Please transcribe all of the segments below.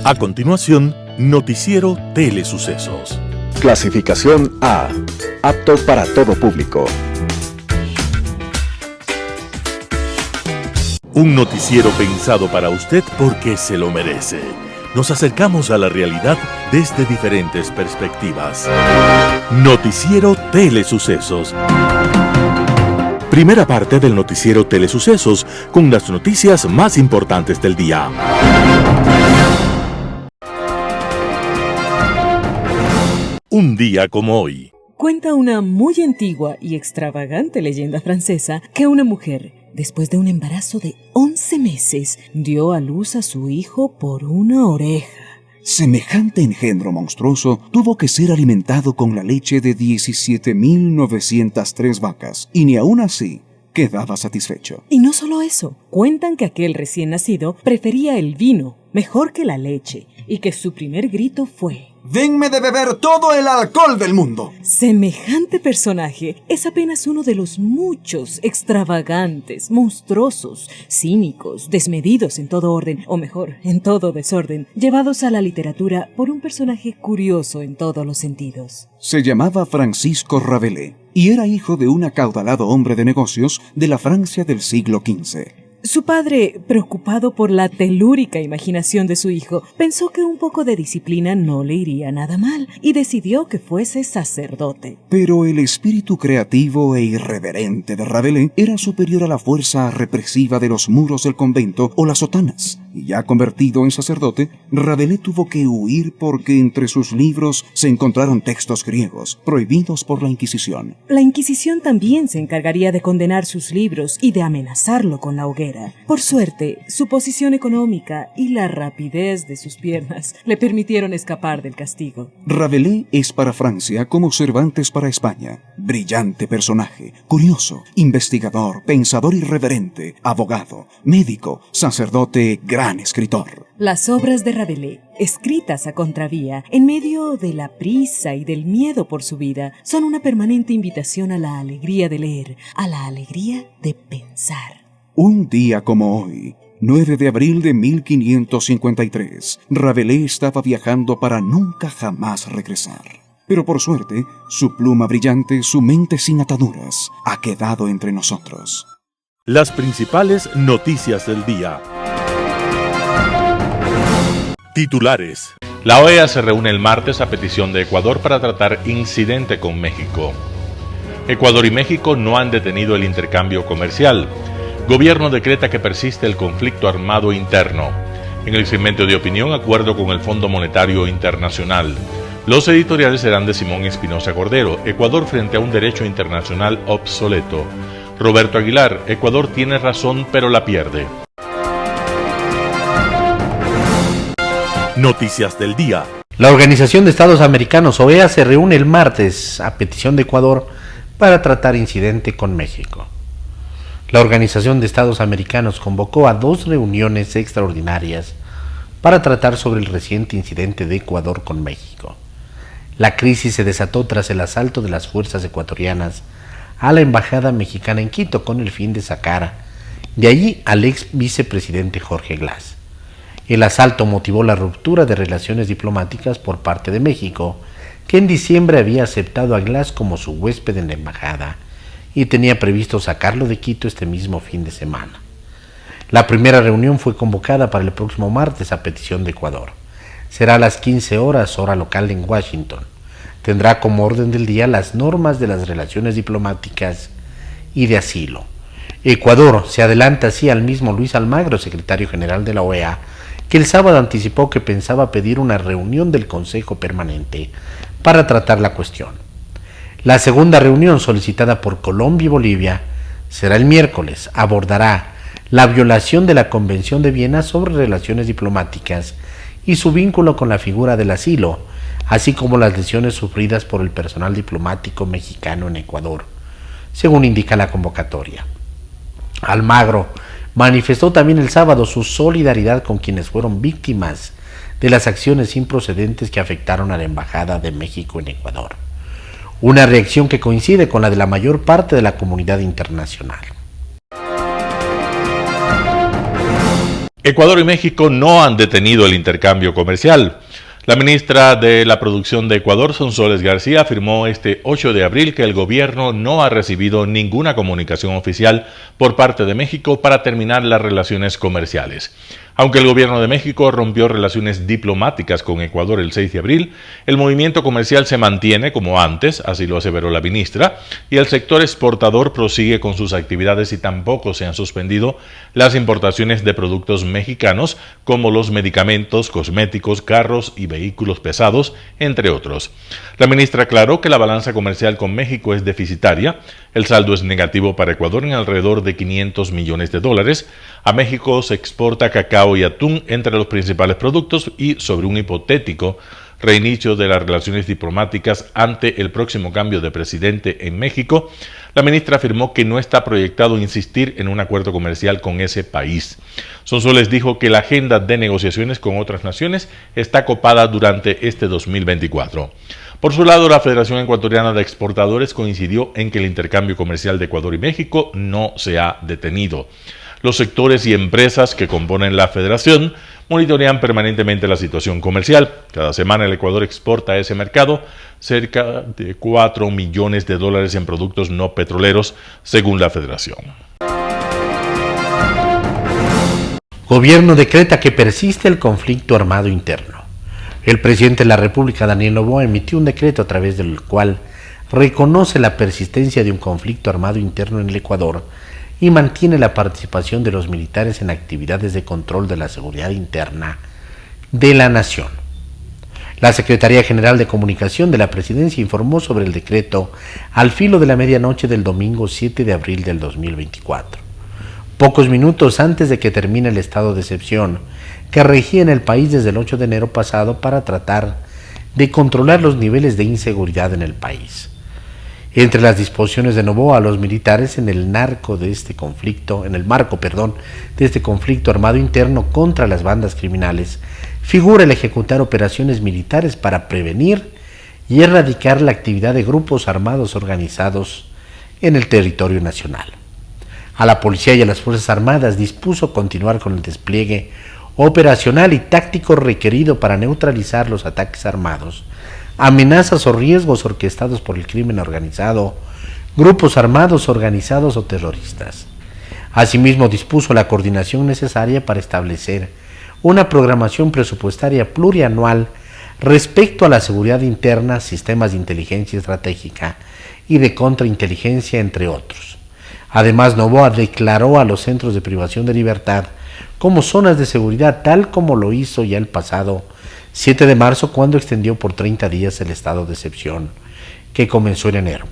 A continuación, Noticiero Telesucesos. Clasificación A. Apto para todo público. Un noticiero pensado para usted porque se lo merece. Nos acercamos a la realidad desde diferentes perspectivas. Noticiero Telesucesos. Primera parte del Noticiero Telesucesos con las noticias más importantes del día. Un día como hoy. Cuenta una muy antigua y extravagante leyenda francesa que una mujer, después de un embarazo de 11 meses, dio a luz a su hijo por una oreja. Semejante engendro monstruoso tuvo que ser alimentado con la leche de 17.903 vacas, y ni aún así quedaba satisfecho. Y no solo eso, cuentan que aquel recién nacido prefería el vino mejor que la leche, y que su primer grito fue: ¡denme de beber todo el alcohol del mundo! Semejante personaje es apenas uno de los muchos extravagantes, monstruosos, cínicos, desmedidos en todo orden, o mejor, en todo desorden, llevados a la literatura por un personaje curioso en todos los sentidos. Se llamaba Francisco Rabelais y era hijo de un acaudalado hombre de negocios de la Francia del siglo XV. Su padre, preocupado por la telúrica imaginación de su hijo, pensó que un poco de disciplina no le iría nada mal y decidió que fuese sacerdote. Pero el espíritu creativo e irreverente de Rabelais era superior a la fuerza represiva de los muros del convento o las sotanas, y ya convertido en sacerdote, Rabelais tuvo que huir porque entre sus libros se encontraron textos griegos prohibidos por la Inquisición. La Inquisición también se encargaría de condenar sus libros y de amenazarlo con la hoguera. Por suerte, su posición económica y la rapidez de sus piernas le permitieron escapar del castigo. Rabelais es para Francia como Cervantes para España. Brillante personaje, curioso, investigador, pensador irreverente, abogado, médico, sacerdote, gran escritor. Las obras de Rabelais, escritas a contravía, en medio de la prisa y del miedo por su vida, son una permanente invitación a la alegría de leer, a la alegría de pensar. Un día como hoy, 9 de abril de 1553, Rabelais estaba viajando para nunca jamás regresar. Pero por suerte, su pluma brillante, su mente sin ataduras, ha quedado entre nosotros. Las principales noticias del día. Titulares. La OEA se reúne el martes a petición de Ecuador para tratar incidente con México. Ecuador y México no han detenido el intercambio comercial. Gobierno decreta que persiste el conflicto armado interno. En el segmento de opinión, acuerdo con el Fondo Monetario Internacional. Los editoriales serán de Simón Espinosa Cordero. Ecuador frente a un derecho internacional obsoleto. Roberto Aguilar. Ecuador tiene razón pero la pierde. Noticias del día. La Organización de Estados Americanos, OEA, se reúne el martes a petición de Ecuador para tratar incidente con México. La Organización de Estados Americanos convocó a 2 reuniones extraordinarias para tratar sobre el reciente incidente de Ecuador con México. La crisis se desató tras el asalto de las fuerzas ecuatorianas a la embajada mexicana en Quito con el fin de sacar de allí al ex vicepresidente Jorge Glass. El asalto motivó la ruptura de relaciones diplomáticas por parte de México, que en diciembre había aceptado a Glass como su huésped en la embajada y tenía previsto sacarlo de Quito este mismo fin de semana. La primera reunión fue convocada para el próximo martes a petición de Ecuador. Será a las 15 horas, hora local en Washington. Tendrá como orden del día las normas de las relaciones diplomáticas y de asilo. Ecuador se adelanta así al mismo Luis Almagro, secretario general de la OEA, que el sábado anticipó que pensaba pedir una reunión del Consejo Permanente para tratar la cuestión. La segunda reunión, solicitada por Colombia y Bolivia, será el miércoles. Abordará la violación de la Convención de Viena sobre relaciones diplomáticas y su vínculo con la figura del asilo, así como las lesiones sufridas por el personal diplomático mexicano en Ecuador, según indica la convocatoria. Almagro manifestó también el sábado su solidaridad con quienes fueron víctimas de las acciones improcedentes que afectaron a la Embajada de México en Ecuador. Una reacción que coincide con la de la mayor parte de la comunidad internacional. Ecuador y México no han detenido el intercambio comercial. La ministra de la Producción de Ecuador, Sonsoles García, afirmó este 8 de abril que el gobierno no ha recibido ninguna comunicación oficial por parte de México para terminar las relaciones comerciales. Aunque el gobierno de México rompió relaciones diplomáticas con Ecuador el 6 de abril, el movimiento comercial se mantiene como antes, así lo aseveró la ministra, y el sector exportador prosigue con sus actividades y tampoco se han suspendido las importaciones de productos mexicanos como los medicamentos, cosméticos, carros y vehículos pesados, entre otros. La ministra aclaró que la balanza comercial con México es deficitaria, el saldo es negativo para Ecuador en alrededor de $500 millones. A México se exporta cacao y atún entre los principales productos y sobre un hipotético reinicio de las relaciones diplomáticas ante el próximo cambio de presidente en México, la ministra afirmó que no está proyectado insistir en un acuerdo comercial con ese país. Sonsoles dijo que la agenda de negociaciones con otras naciones está copada durante este 2024. Por su lado, la Federación Ecuatoriana de Exportadores coincidió en que el intercambio comercial de Ecuador y México no se ha detenido. Los sectores y empresas que componen la federación monitorean permanentemente la situación comercial. Cada semana el Ecuador exporta a ese mercado cerca de $4 millones en productos no petroleros, según la federación. Gobierno decreta que persiste el conflicto armado interno. El presidente de la República, Daniel Noboa, emitió un decreto a través del cual reconoce la persistencia de un conflicto armado interno en el Ecuador y mantiene la participación de los militares en actividades de control de la seguridad interna de la nación. La Secretaría General de Comunicación de la Presidencia informó sobre el decreto al filo de la medianoche del domingo 7 de abril del 2024, pocos minutos antes de que termine el estado de excepción que regía en el país desde el 8 de enero pasado para tratar de controlar los niveles de inseguridad en el país. Entre las disposiciones de Noboa a los militares en el marco de este conflicto armado interno contra las bandas criminales, figura el ejecutar operaciones militares para prevenir y erradicar la actividad de grupos armados organizados en el territorio nacional. A la policía y a las Fuerzas Armadas dispuso continuar con el despliegue operacional y táctico requerido para neutralizar los ataques armados, amenazas o riesgos orquestados por el crimen organizado, grupos armados organizados o terroristas. Asimismo, dispuso la coordinación necesaria para establecer una programación presupuestaria plurianual respecto a la seguridad interna, sistemas de inteligencia estratégica y de contrainteligencia, entre otros. Además, Noboa declaró a los centros de privación de libertad como zonas de seguridad, tal como lo hizo ya el pasado 7 de marzo, cuando extendió por 30 días el estado de excepción que comenzó en enero.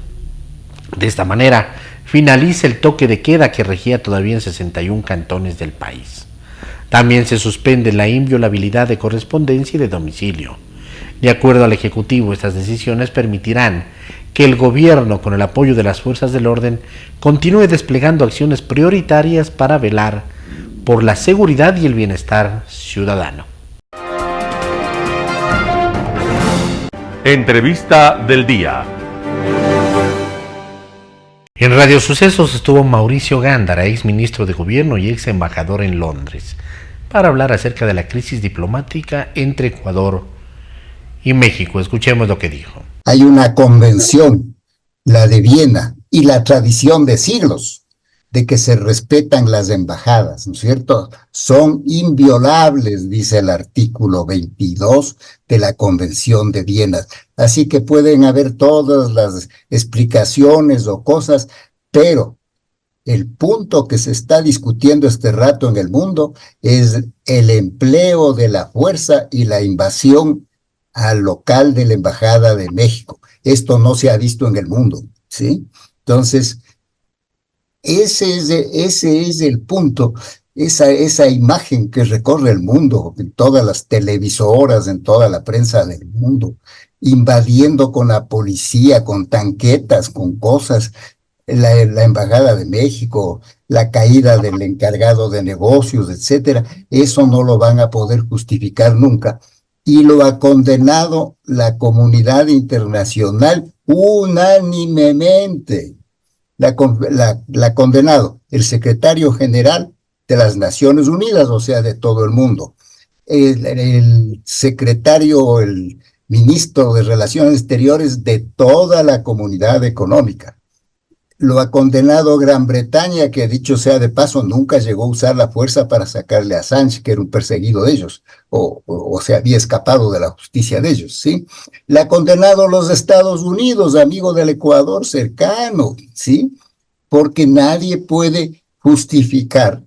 De esta manera, finaliza el toque de queda que regía todavía en 61 cantones del país. También se suspende la inviolabilidad de correspondencia y de domicilio. De acuerdo al Ejecutivo, estas decisiones permitirán que el gobierno, con el apoyo de las fuerzas del orden, continúe desplegando acciones prioritarias para velar por la seguridad y el bienestar ciudadano. Entrevista del día. En Radio Sucesos estuvo Mauricio Gándara, ex ministro de Gobierno y ex embajador en Londres, para hablar acerca de la crisis diplomática entre Ecuador y México. Escuchemos lo que dijo. Hay una convención, la de Viena, y la tradición de siglos de que se respetan las embajadas, ¿no es cierto? Son inviolables, dice el artículo 22 de la Convención de Viena. Así que pueden haber todas las explicaciones o cosas, pero el punto que se está discutiendo este rato en el mundo es el empleo de la fuerza y la invasión al local de la Embajada de México. Esto no se ha visto en el mundo, ¿sí? Entonces, ese es el punto, esa imagen que recorre el mundo, en todas las televisoras, en toda la prensa del mundo, invadiendo con la policía, con tanquetas, con cosas, la Embajada de México, la caída del encargado de negocios, etcétera. Eso no lo van a poder justificar nunca. Y lo ha condenado la comunidad internacional unánimemente. La ha condenado el secretario general de las Naciones Unidas, o sea, de todo el mundo. El secretario, el ministro de Relaciones Exteriores de toda la comunidad económica. Lo ha condenado Gran Bretaña, que dicho sea de paso, nunca llegó a usar la fuerza para sacarle a Assange, que era un perseguido de ellos, o se había escapado de la justicia de ellos, ¿sí? La ha condenado los Estados Unidos, amigo del Ecuador cercano, ¿sí? Porque nadie puede justificar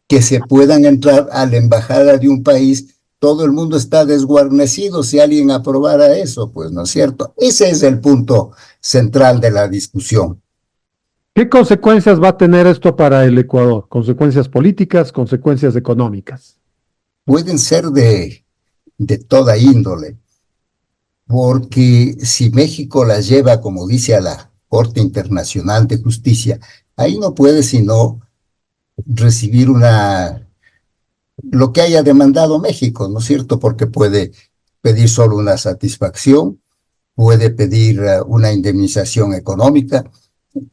que se puedan entrar a la embajada de un país. Todo el mundo está desguarnecido si alguien aprobara eso, pues, ¿no es cierto? Ese es el punto central de la discusión. ¿Qué consecuencias va a tener esto para el Ecuador? ¿Consecuencias políticas, consecuencias económicas? Pueden ser de toda índole, porque si México las lleva, como dice, a la Corte Internacional de Justicia, ahí no puede sino recibir lo que haya demandado México, ¿no es cierto? Porque puede pedir solo una satisfacción, puede pedir una indemnización económica.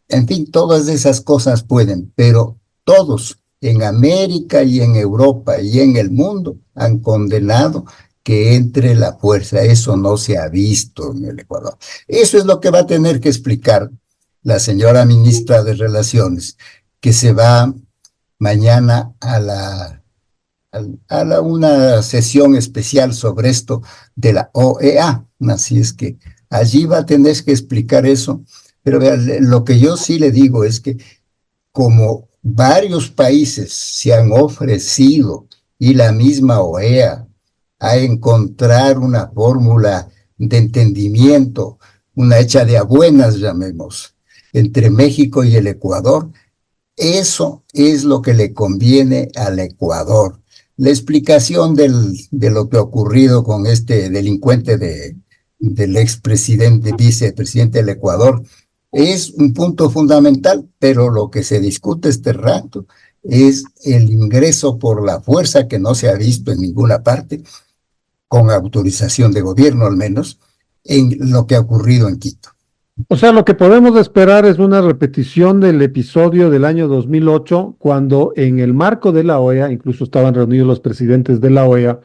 En fin, todas esas cosas pueden, pero todos en América y en Europa y en el mundo han condenado que entre la fuerza. Eso no se ha visto en el Ecuador. Eso es lo que va a tener que explicar la señora ministra de Relaciones, que se va mañana a una sesión especial sobre esto de la OEA. Así es que allí va a tener que explicar eso. Pero vean, lo que yo sí le digo es que como varios países se han ofrecido y la misma OEA a encontrar una fórmula de entendimiento, una hecha de a buenas, llamemos, entre México y el Ecuador, eso es lo que le conviene al Ecuador. La explicación de lo que ha ocurrido con este delincuente del expresidente, vicepresidente del Ecuador, es un punto fundamental, pero lo que se discute este rato es el ingreso por la fuerza, que no se ha visto en ninguna parte, con autorización de gobierno al menos, en lo que ha ocurrido en Quito. O sea, lo que podemos esperar es una repetición del episodio del año 2008, cuando en el marco de la OEA, incluso estaban reunidos los presidentes de la OEA,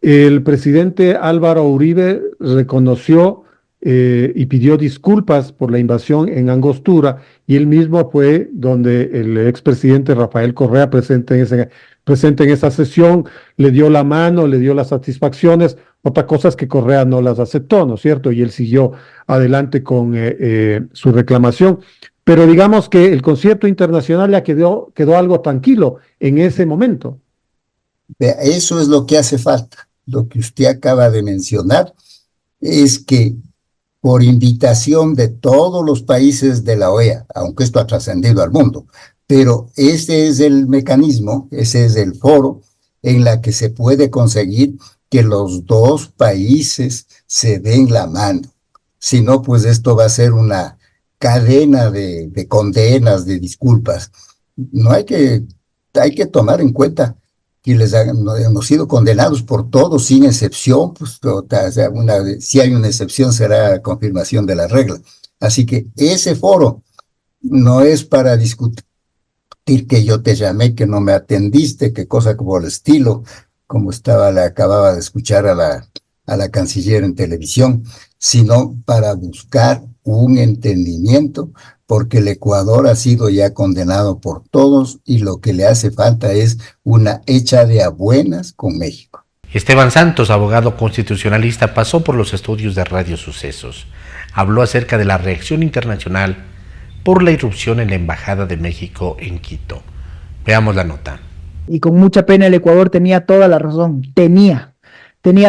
el presidente Álvaro Uribe reconoció y pidió disculpas por la invasión en Angostura, y él mismo fue donde el expresidente Rafael Correa, presente en esa sesión, le dio la mano, le dio las satisfacciones. Otra cosa es que Correa no las aceptó, ¿no es cierto? Y él siguió adelante con su reclamación. Pero digamos que el concierto internacional ya quedó algo tranquilo en ese momento. Eso es lo que hace falta. Lo que usted acaba de mencionar es que por invitación de todos los países de la OEA, aunque esto ha trascendido al mundo, pero ese es el mecanismo, ese es el foro en la que se puede conseguir que los dos países se den la mano. Si no, pues esto va a ser una cadena de condenas, de disculpas. No hay que tomar en cuenta que hemos sido condenados por todos sin excepción, pues si hay una excepción será confirmación de la regla. Así que ese foro no es para discutir que yo te llamé, que no me atendiste, que cosa como el estilo, como acababa de escuchar a la canciller en televisión, sino para buscar un entendimiento, porque el Ecuador ha sido ya condenado por todos y lo que le hace falta es una hecha de a buenas con México. Esteban Santos, abogado constitucionalista, pasó por los estudios de Radio Sucesos. Habló acerca de la reacción internacional por la irrupción en la Embajada de México en Quito. Veamos la nota. Y con mucha pena el Ecuador tenía toda la razón, tenía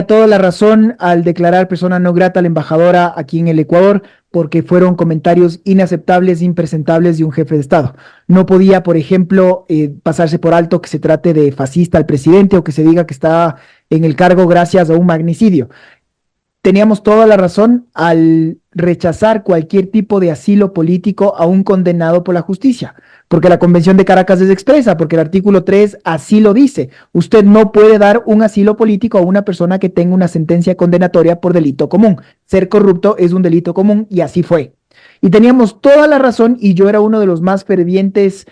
toda la razón al declarar persona no grata a la embajadora aquí en el Ecuador, porque fueron comentarios inaceptables, impresentables de un jefe de Estado. No podía, por ejemplo, pasarse por alto que se trate de fascista al presidente o que se diga que está en el cargo gracias a un magnicidio. Teníamos toda la razón al rechazar cualquier tipo de asilo político a un condenado por la justicia, porque la Convención de Caracas es expresa, porque el artículo 3 así lo dice. Usted no puede dar un asilo político a una persona que tenga una sentencia condenatoria por delito común. Ser corrupto es un delito común y así fue. Y teníamos toda la razón, y yo era uno de los más fervientes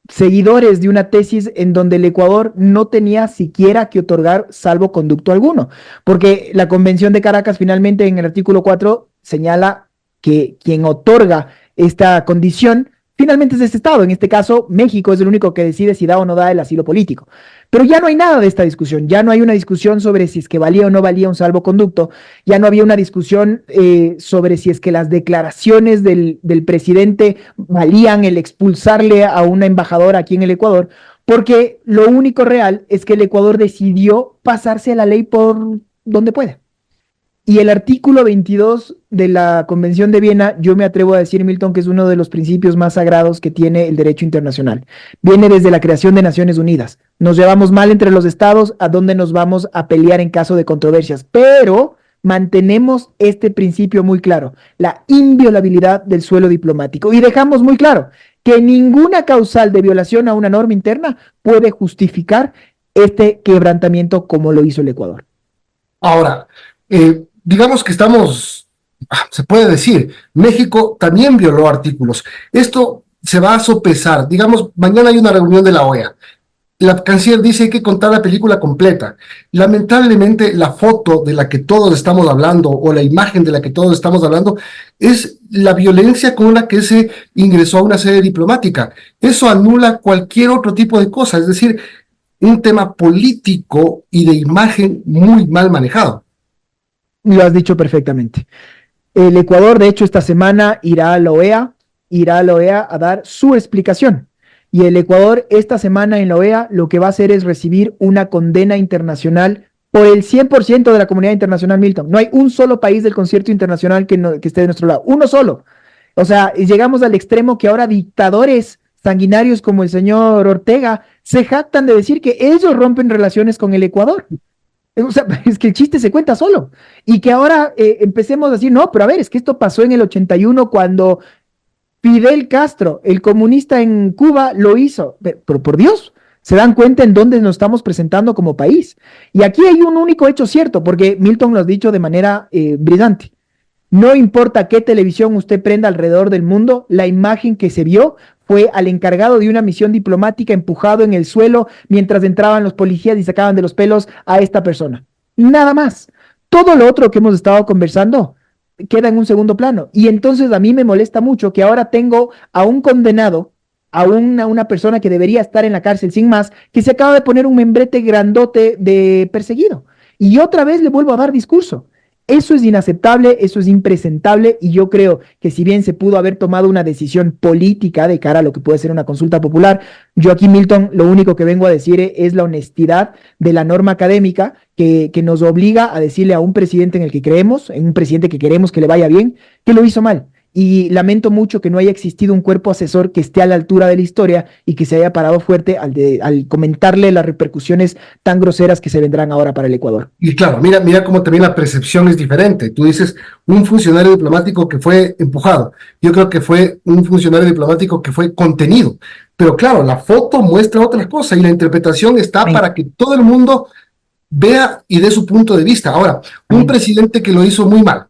seguidores de una tesis en donde el Ecuador no tenía siquiera que otorgar salvoconducto alguno, porque la Convención de Caracas finalmente en el artículo 4 señala que quien otorga esta condición finalmente es este Estado. En este caso, México es el único que decide si da o no da el asilo político. Pero ya no hay nada de esta discusión, ya no hay una discusión sobre si es que valía o no valía un salvoconducto, ya no había una discusión sobre si es que las declaraciones del presidente valían el expulsarle a una embajadora aquí en el Ecuador, porque lo único real es que el Ecuador decidió pasarse a la ley por donde puede. Y el artículo 22 de la Convención de Viena, yo me atrevo a decir, Milton, que es uno de los principios más sagrados que tiene el derecho internacional. Viene desde la creación de Naciones Unidas. Nos llevamos mal entre los estados, ¿a dónde nos vamos a pelear en caso de controversias? Pero mantenemos este principio muy claro, la inviolabilidad del suelo diplomático. Y dejamos muy claro que ninguna causal de violación a una norma interna puede justificar este quebrantamiento como lo hizo el Ecuador. Ahora, digamos que se puede decir, México también violó artículos. Esto se va a sopesar. Digamos, mañana hay una reunión de la OEA. La canciller dice que hay que contar la película completa. Lamentablemente, la foto de la que todos estamos hablando, o la imagen de la que todos estamos hablando, es la violencia con la que se ingresó a una sede diplomática. Eso anula cualquier otro tipo de cosa, es decir, un tema político y de imagen muy mal manejado. Lo has dicho perfectamente. El Ecuador, de hecho, esta semana irá a la OEA a dar su explicación. Y el Ecuador, esta semana en la OEA, lo que va a hacer es recibir una condena internacional por el 100% de la comunidad internacional, Milton. No hay un solo país del concierto internacional que esté de nuestro lado. Uno solo. O sea, llegamos al extremo que ahora dictadores sanguinarios como el señor Ortega se jactan de decir que ellos rompen relaciones con el Ecuador. O sea, es que el chiste se cuenta solo. Y que ahora empecemos a decir, no, pero a ver, es que esto pasó en el 81 cuando Fidel Castro, el comunista en Cuba, lo hizo. Pero por Dios, se dan cuenta en dónde nos estamos presentando como país. Y aquí hay un único hecho cierto, porque Milton lo ha dicho de manera brillante. No importa qué televisión usted prenda alrededor del mundo, la imagen que se vio fue al encargado de una misión diplomática empujado en el suelo mientras entraban los policías y sacaban de los pelos a esta persona. Nada más. Todo lo otro que hemos estado conversando queda en un segundo plano. Y entonces a mí me molesta mucho que ahora tengo a un condenado, a una persona que debería estar en la cárcel sin más, que se acaba de poner un membrete grandote de perseguido. Y otra vez le vuelvo a dar discurso. Eso es inaceptable, eso es impresentable, y yo creo que si bien se pudo haber tomado una decisión política de cara a lo que puede ser una consulta popular, yo aquí, Milton, lo único que vengo a decir es la honestidad de la norma académica que nos obliga a decirle a un presidente en el que creemos, en un presidente que queremos que le vaya bien, que lo hizo mal. Y lamento mucho que no haya existido un cuerpo asesor que esté a la altura de la historia y que se haya parado fuerte al comentarle las repercusiones tan groseras que se vendrán ahora para el Ecuador. Y claro, mira cómo también la percepción es diferente. Tú dices un funcionario diplomático que fue empujado. Yo creo que fue un funcionario diplomático que fue contenido. Pero claro, la foto muestra otra cosa y la interpretación está para que todo el mundo vea y dé su punto de vista. Ahora, un presidente que lo hizo muy mal.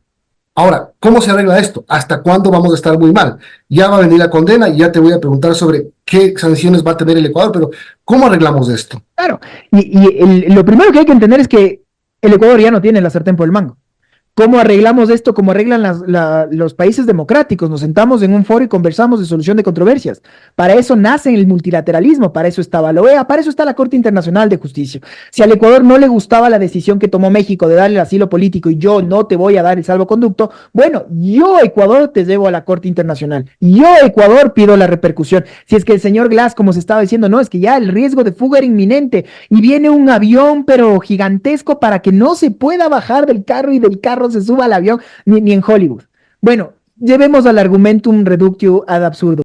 Ahora, ¿cómo se arregla esto? ¿Hasta cuándo vamos a estar muy mal? Ya va a venir la condena y ya te voy a preguntar sobre qué sanciones va a tener el Ecuador, pero ¿cómo arreglamos esto? Claro, lo primero que hay que entender es que el Ecuador ya no tiene la sartén por el mango. ¿Cómo arreglamos esto? ¿Cómo arreglan los países democráticos? Nos sentamos en un foro y conversamos de solución de controversias. Para eso nace el multilateralismo, para eso estaba la OEA, para eso está la Corte Internacional de Justicia. Si al Ecuador no le gustaba la decisión que tomó México de darle el asilo político y yo no te voy a dar el salvoconducto, bueno, yo, Ecuador, te llevo a la Corte Internacional. Yo, Ecuador, pido la repercusión. Si es que el señor Glass, como se estaba diciendo, no, es que ya el riesgo de fuga era inminente y viene un avión, pero gigantesco, para que no se pueda bajar del carro y del carro se suba al avión, ni en Hollywood. Bueno, llevemos al argumentum reductio ad absurdum.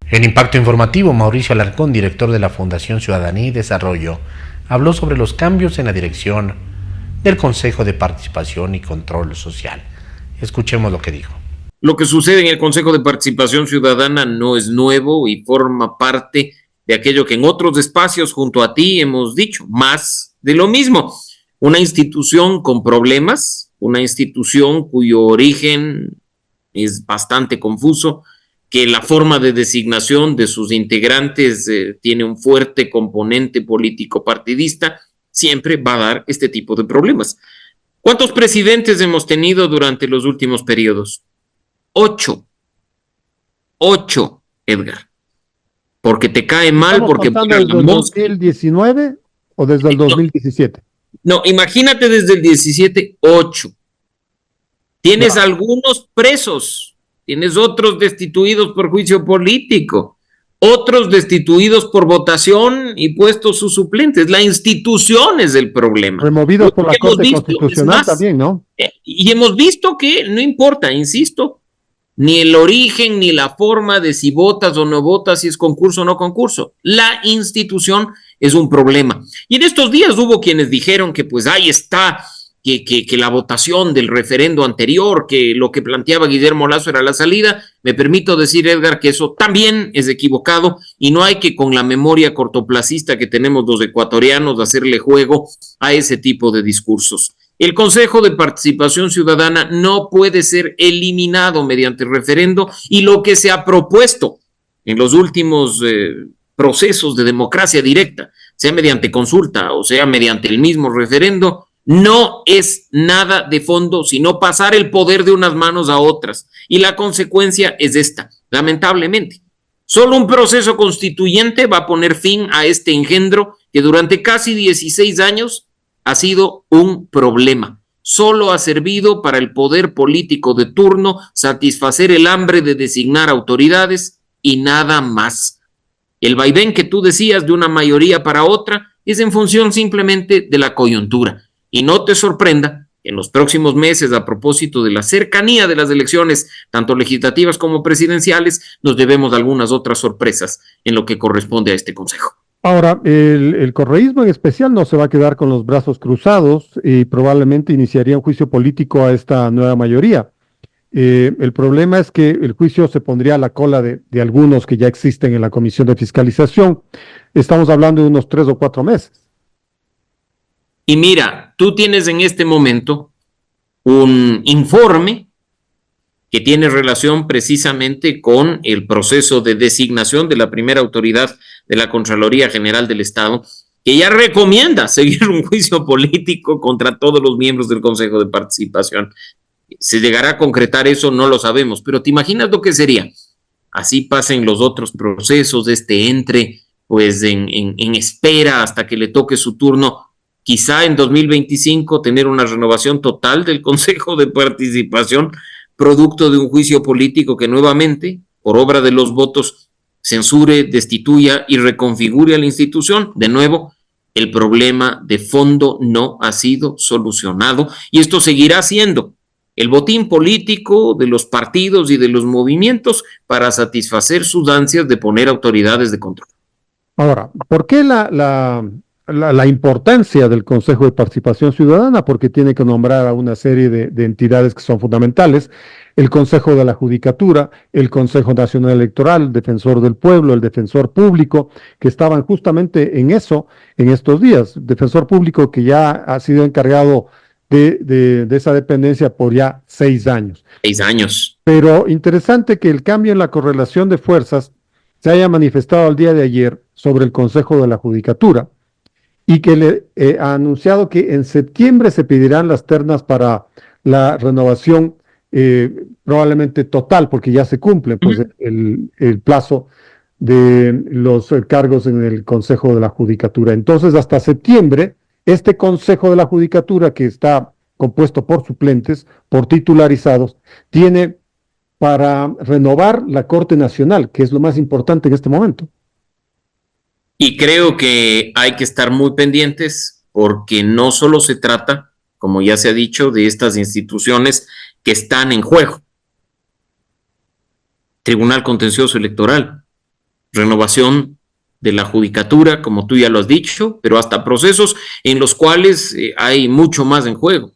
En Impacto Informativo, Mauricio Alarcón, director de la Fundación Ciudadanía y Desarrollo, habló sobre los cambios en la dirección del Consejo de Participación y Control Social. Escuchemos lo que dijo. Lo que sucede en el Consejo de Participación Ciudadana no es nuevo y forma parte de aquello que en otros espacios junto a ti hemos dicho, más de lo mismo. Una institución con problemas, una institución cuyo origen es bastante confuso, que la forma de designación de sus integrantes tiene un fuerte componente político partidista, siempre va a dar este tipo de problemas. ¿Cuántos presidentes hemos tenido durante los últimos periodos? 8. 8, Edgar. Porque te cae mal, porque... ¿Desde el 2019 o desde el 2017? No, imagínate desde el 17, 8. Tienes algunos presos, tienes otros destituidos por juicio político, otros destituidos por votación y puestos sus suplentes. La institución es el problema. Removidos por la Corte Constitucional también, ¿no? Y hemos visto que no importa, insisto, ni el origen ni la forma de si votas o no votas, si es concurso o no concurso. La institución es un problema. Y en estos días hubo quienes dijeron que pues ahí está, que la votación del referendo anterior, que lo que planteaba Guillermo Lasso era la salida. Me permito decir, Edgar, que eso también es equivocado y no hay que, con la memoria cortoplacista que tenemos los ecuatorianos, hacerle juego a ese tipo de discursos. El Consejo de Participación Ciudadana no puede ser eliminado mediante referendo, y lo que se ha propuesto en los últimos procesos de democracia directa, sea mediante consulta o sea mediante el mismo referendo, no es nada de fondo, sino pasar el poder de unas manos a otras. Y la consecuencia es esta, lamentablemente. Solo un proceso constituyente va a poner fin a este engendro que durante casi 16 años ha sido un problema. Solo ha servido para el poder político de turno satisfacer el hambre de designar autoridades y nada más. El vaivén que tú decías de una mayoría para otra es en función simplemente de la coyuntura. Y no te sorprenda que en los próximos meses, a propósito de la cercanía de las elecciones, tanto legislativas como presidenciales, nos debemos algunas otras sorpresas en lo que corresponde a este Consejo. Ahora, el correísmo en especial no se va a quedar con los brazos cruzados y probablemente iniciaría un juicio político a esta nueva mayoría. El problema es que el juicio se pondría a la cola de algunos que ya existen en la Comisión de Fiscalización. Estamos hablando de unos 3 o 4 meses. Y mira, tú tienes en este momento un informe que tiene relación precisamente con el proceso de designación de la primera autoridad de la Contraloría General del Estado, que ya recomienda seguir un juicio político contra todos los miembros del Consejo de Participación. ¿Se llegará a concretar eso? No lo sabemos, pero ¿te imaginas lo que sería? Así pasen los otros procesos, entre pues en espera hasta que le toque su turno. Quizá en 2025 tener una renovación total del Consejo de Participación, producto de un juicio político que nuevamente, por obra de los votos, censure, destituya y reconfigure a la institución. De nuevo, el problema de fondo no ha sido solucionado y esto seguirá siendo el botín político de los partidos y de los movimientos para satisfacer sus ansias de poner autoridades de control. Ahora, ¿por qué la importancia del Consejo de Participación Ciudadana? Porque tiene que nombrar a una serie de entidades que son fundamentales: el Consejo de la Judicatura, el Consejo Nacional Electoral, el Defensor del Pueblo, el Defensor Público, que estaban justamente en eso en estos días. Defensor Público que ya ha sido encargado de esa dependencia por ya 6 años. 6 años. Pero interesante que el cambio en la correlación de fuerzas se haya manifestado el día de ayer sobre el Consejo de la Judicatura, y que le ha anunciado que en septiembre se pedirán las ternas para la renovación probablemente total, porque ya se cumple pues, el plazo de los cargos en el Consejo de la Judicatura. Entonces, hasta septiembre, este Consejo de la Judicatura, que está compuesto por suplentes, por titularizados, tiene para renovar la Corte Nacional, que es lo más importante en este momento. Y creo que hay que estar muy pendientes, porque no solo se trata, como ya se ha dicho, de estas instituciones que están en juego. Tribunal Contencioso Electoral, renovación de la Judicatura, como tú ya lo has dicho, pero hasta procesos en los cuales hay mucho más en juego.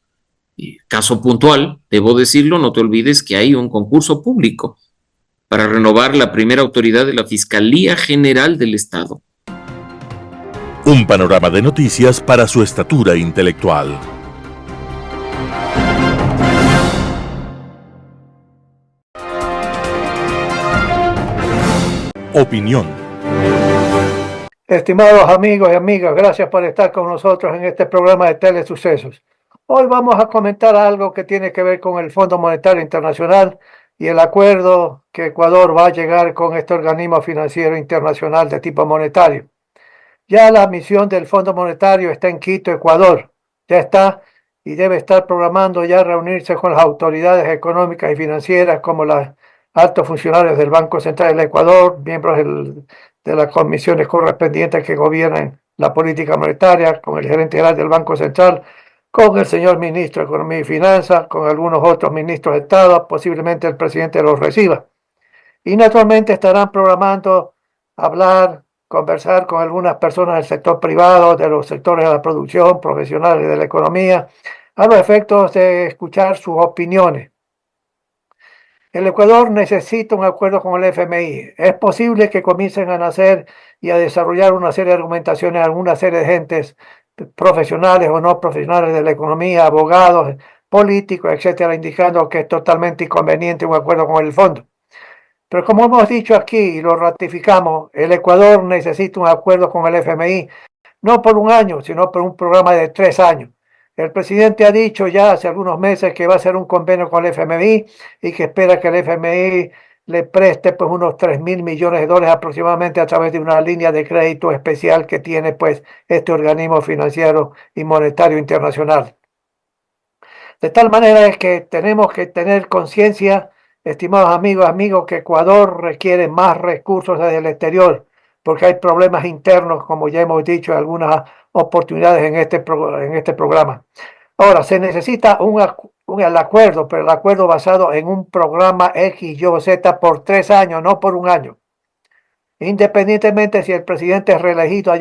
Caso puntual, debo decirlo, no te olvides que hay un concurso público para renovar la primera autoridad de la Fiscalía General del Estado. Un panorama de noticias para su estatura intelectual. opinión. Estimados amigos y amigas, gracias por estar con nosotros en este programa de Telesucesos. Hoy vamos a comentar algo que tiene que ver con el Fondo Monetario Internacional y el acuerdo que Ecuador va a llegar con este organismo financiero internacional de tipo monetario. Ya la misión del Fondo Monetario está en Quito, Ecuador. Ya está y debe estar programando ya reunirse con las autoridades económicas y financieras como los altos funcionarios del Banco Central del Ecuador, miembros de las comisiones correspondientes que gobiernan la política monetaria, con el gerente general del Banco Central, con el señor ministro de Economía y Finanzas, con algunos otros ministros de Estado, posiblemente el presidente los reciba. Y naturalmente estarán programando hablar, conversar con algunas personas del sector privado, de los sectores de la producción, profesionales de la economía, a los efectos de escuchar sus opiniones. El Ecuador necesita un acuerdo con el FMI. Es posible que comiencen a nacer y a desarrollar una serie de argumentaciones, alguna serie de gentes profesionales o no profesionales de la economía, abogados, políticos, etcétera, indicando que es totalmente inconveniente un acuerdo con el fondo. Pero como hemos dicho aquí y lo ratificamos, el Ecuador necesita un acuerdo con el FMI, no por un año, sino por un programa de 3 años. El presidente ha dicho ya hace algunos meses que va a hacer un convenio con el FMI y que espera que el FMI le preste pues unos 3.000 millones de dólares aproximadamente a través de una línea de crédito especial que tiene pues este organismo financiero y monetario internacional. De tal manera es que tenemos que tener conciencia, estimados amigos, que Ecuador requiere más recursos desde el exterior, porque hay problemas internos, como ya hemos dicho, algunas oportunidades en este programa. Ahora, se necesita el acuerdo, pero el acuerdo basado en un programa X, Y o Z por 3 años, no por un año. Independientemente si el presidente es reelegido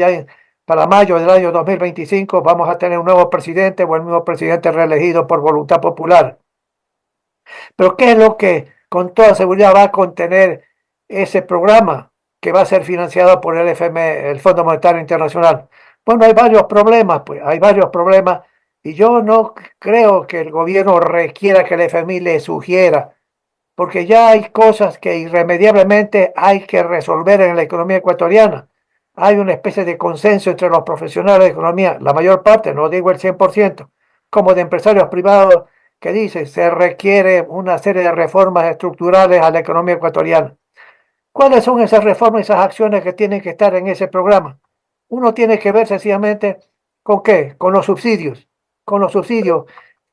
para mayo del año 2025, vamos a tener un nuevo presidente o el mismo presidente reelegido por voluntad popular. Pero ¿qué es lo que con toda seguridad va a contener ese programa que va a ser financiado por el FMI, el Fondo Monetario Internacional? Bueno, hay varios problemas, y yo no creo que el gobierno requiera que el FMI le sugiera, porque ya hay cosas que irremediablemente hay que resolver en la economía ecuatoriana. Hay una especie de consenso entre los profesionales de economía, la mayor parte, no digo el 100%, como de empresarios privados, que dice se requiere una serie de reformas estructurales a la economía ecuatoriana. ¿Cuáles son esas reformas y esas acciones que tienen que estar en ese programa? Uno tiene que ver sencillamente con qué, con los subsidios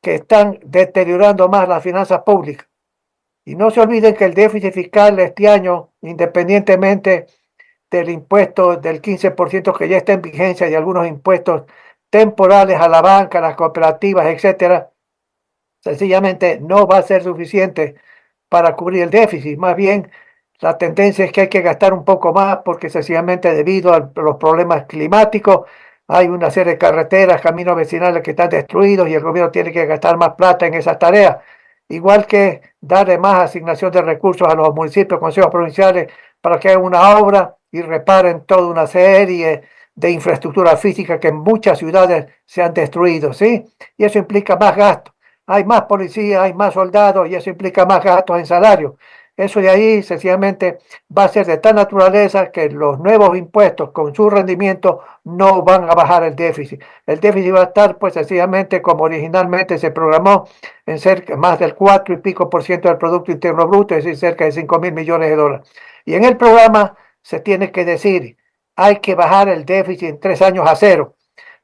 que están deteriorando más las finanzas públicas. Y no se olviden que el déficit fiscal este año, independientemente del impuesto del 15% que ya está en vigencia y algunos impuestos temporales a la banca, a las cooperativas, etcétera, sencillamente no va a ser suficiente para cubrir el déficit. Más bien, la tendencia es que hay que gastar un poco más porque sencillamente debido a los problemas climáticos hay una serie de carreteras, caminos vecinales que están destruidos y el gobierno tiene que gastar más plata en esas tareas. Igual que darle más asignación de recursos a los municipios, consejos provinciales para que hagan una obra y reparen toda una serie de infraestructura física que en muchas ciudades se han destruido, ¿sí? Y eso implica más gastos. Hay más policía, hay más soldados y eso implica más gastos en salario. Eso de ahí sencillamente va a ser de tal naturaleza que los nuevos impuestos con su rendimiento no van a bajar el déficit. El déficit va a estar pues sencillamente como originalmente se programó en cerca más del 4 y pico por ciento del Producto Interno Bruto, es decir, cerca de 5.000 millones de dólares. Y en el programa se tiene que decir, hay que bajar el déficit en 3 años a 0.